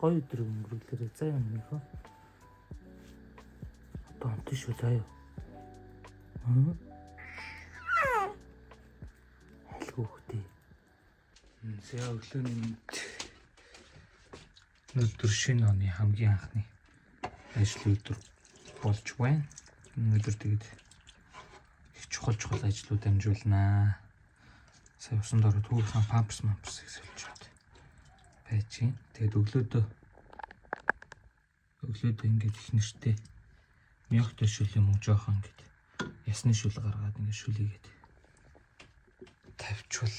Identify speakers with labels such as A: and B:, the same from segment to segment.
A: 2 өдөр өнгөрүүлээрээ заа юм нөхөө. Одоо онтой шүү заа юу. Хэлгүүхтэй. Заа өглөөний өнөөдөр шинэ оны хамгийн анхны ажил өдөр болж байна. Өнөөдөр тэгээд их чухал ажлууд амжуулнаа. Сая усан дороо түүхэн памперс хэсэлж байна. Байж. Тэгээд өглөөдөө ингээд их нэртэй мягтай шүл юм уу жоохон ингээд ясны шүл гаргаад ингээд шүлийгээд тавьчвал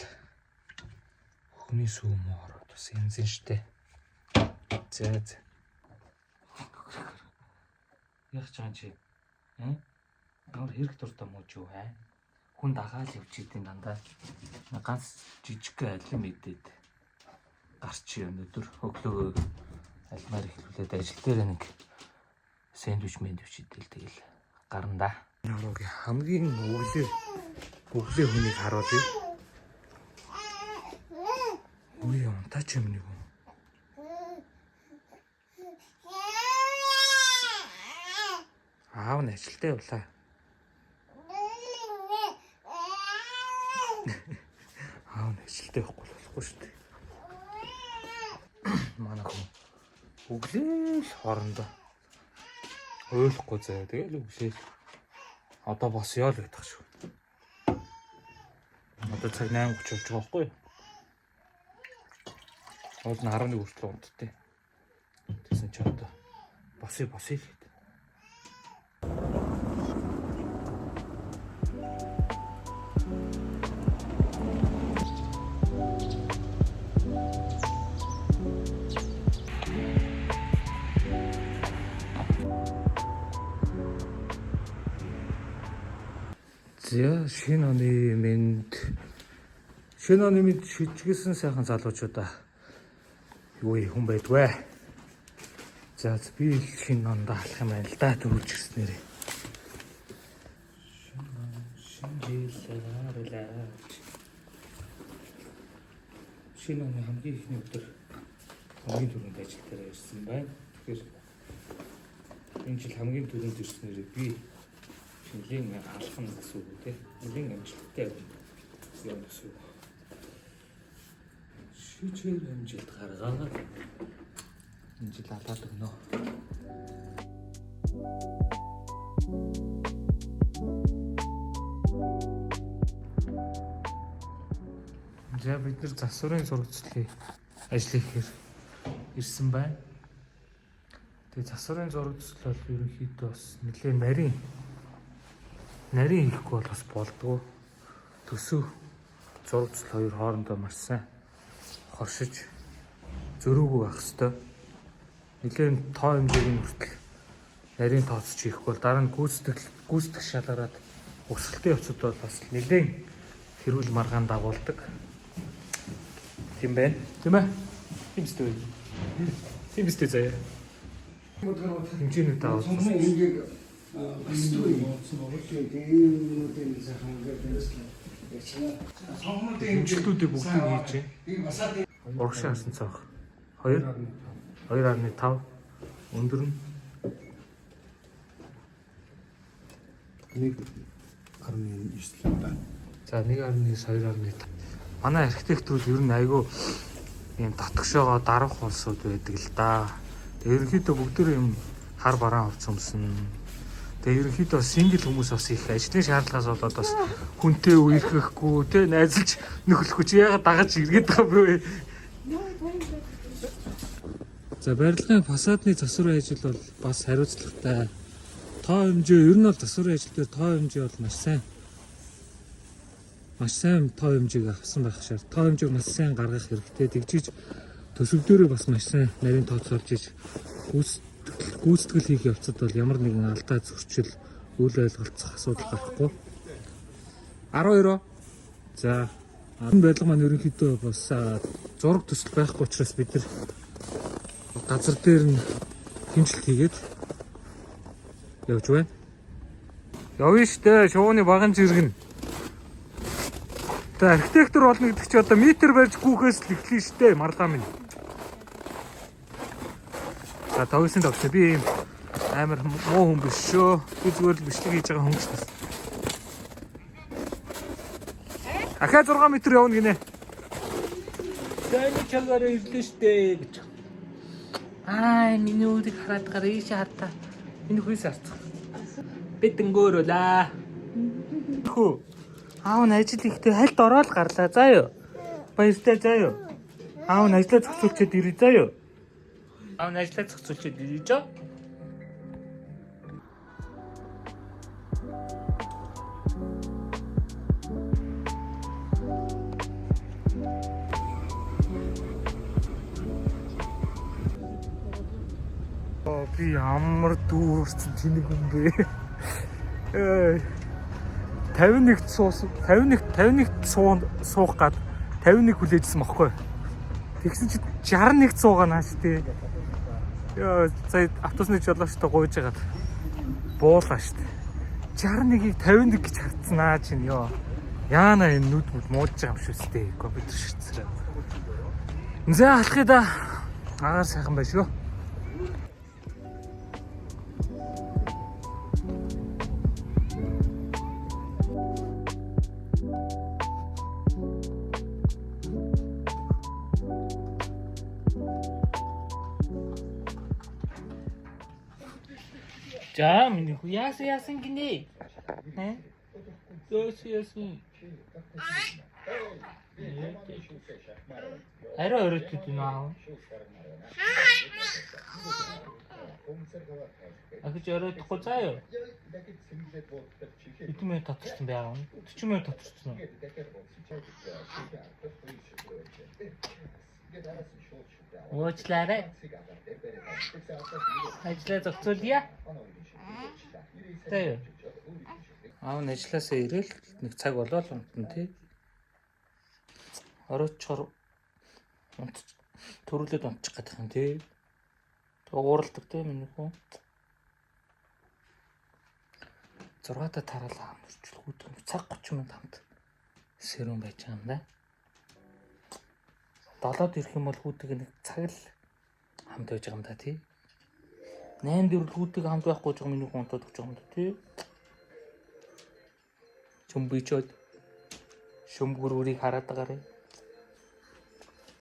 A: хүний сүү муу ороод бас янз штэ. За. Яг чаан чи. Ямар хэрэг дуртай муу ч юу хаа. Хүн дагаал явчихдیں۔ Дандаа ганц жижиг алим идээд гарч өнөдөр өглөө альмаар ихлүүлээд ажил дээр нэг сэндвич идэл тэгэл гарна да. Хамгийн өглөө хүнийг харуулъя. Ой унтаач юм нэг юм. Аав нь ажилдаа явлаа. Аав нь ажилдаа явахгүй болохгүй шүү дээ. Манай хүн өглөө л хоорондоо ойлохгүй заяа. Тэгэл өглөө одоо босё л гэдэг шүү. Одоо цаг 8:30 болж байгаа байхгүй юу? Уул нь 11 хүртэл унтдээ. Тэсэн ч одоо босё л гэдэг. За шинэ оны мэд шижигсэн сайхан залуучуудаа юу хүн байдгүй. За би шинэ онд алах юм байна л да төрүүлж ирснээрээ. Шинэ оны хамгийн ихний өдөр хамгийн түрүүнд ажил дээр ирсэн байна. Тэгэхээр энэ жил хамгийн түрүүнд ирснээрээ би шинэлийн алхам гэсэн үг тийм. Нэлийн амжилттай юм гэсэн үг. Шийдэл амжилт гаргаад энэ жил алаад өгнө. За бид нар засварын зурагчлалын ажлыг ирсэн байна. Тэгээ засварын зурагчлал бол ерөнхийдөө бас нэлээд нарийн хийхгүй бол бас болдгоо. Төсөв зурагчлал хоёр хоорондоо маш сайн хоршиж зөрүүгүй байх хэвээр. Нэлээд тоо хэмжээний хүртэл нарийн тооцож хийхгүй бол дараа нь гүйцэтгэх шалгараад өсөлтийн явцад бол бас нэлээд хэрүүл маргаан дагуулдаг. Тийм байна. Тийм ээ. Тийм үстэй заяа. Хэмжээний таа. Хэмжлүүдийг бүгдийг хийж байна. Урагшаа харсан цаах 2.5 өндөр нь
B: 1.9 л да.
A: За 1.9 2.5. Манай архитектурууд ер нь айгүй ийм татгшоогоо дарах улсууд байдаг л да. Тэгээ ерөнхийдөө бүгдээр юм хар бараан хувц өмсөн. Тэгээ ерөнхийдөө сингл хүмүүс бас их ажлын шаардлагаас болоод бас хүнтэй үерхэхгүй те найзалж нөхөхгүй чи яагаад дагаж иргээд байгаа бэ? За барилгын фасадны засварын ажил бол бас хариуцлагатай. Тоо хэмжээ ер нь бол засварын ажил дээр тоо хэмжээ бол маш сайн тоо хэмжээг авсан байх шаар. Тоо хэмжээг маш сайн гаргах хэрэгтэй. Тэгжиж төсөв дээрээ бас маш сайн нарийн тооцоолж иж гүйцэтгэл хийх явцад бол ямар нэгэн алдаа зөрчил үйл ойлголцох асуудал гарахгүй. 12. За энэ барилга маань ерөнхийдөө бас зураг төсөл байхгүй учраас бид нар газар дээр нь хэмжлэлт хийгээд явж байна. Явъя штэ шууны багын зэрэг нь. За архитектор болно гэдэг чи одоо метр барьж гүөхээс л эхлэе штэ марлаа минь. За тогсон тогсоо би ийм амар муу хүн биш шүү. Би зүгээр л бичлэг хийж байгаа хүн шүү. Ахаа 6 м явна гинэ. Тэний чагаар ирлээ штэ гэж. Миний үдийг хараад гараа ийш хатаа. Энэ хүйс харцгаа. Бэдэнгөөрөө. Хөө. Аав нь ажил ихтэй хальт ороод гарлаа. Заа юу. Баяртай заа юу. Аав нь ажлаа зохицуулчихэд ирээ заа юу. Аав нь ажлаа зохицуулчихэд ирээ жоо. Би ямар дүүрсэн тэнэг юм бэ? 51-т суух гад 51 хүлээжсэн баггүй. Тэгсэн чи 61-т суугаанаа ч тий. Яа, сая автобусны жолоочтой гуйж хагаад буулаа штэ. 61-ийг 51 гэж хартснаа чинь ёо. Яана энэ нүд муудж байгаа юм шүү дээ. Компьютер шигцрээ. Зэ алхах да. Агаар сайхан байж шүү. За миний хүү яасан гинэ? Яасан. Арай өрөөд наа. Ахиж өрөөдөхгүй заа юу? Хэдэн минут татчихсан байгаад 40 минут татчихсан уу? Уучлаарай. Ажлаа зохицуулъя. Тэ. Аав нь ажилласаа ирээл нэг цаг болоод унтна тий. Ороочор төрүүлээд унтчих гэдэг юм тий. Тэг ууралдаг тий миний хүн. 6-та тараалаа амарчлгууд цаг 30 минут хамт сэрүүн байж байгаа юм да. 7-д ирэх юм бол хүүдэг нэг цаг л хамт байж байгаа юм да тий. 8 дөрөв хүүдэг хамт байхгүй ч юм миний хүн унтаад өгч байгаа юм да тий. Чумбичод шөмгөр үрийг хараад байгаарай.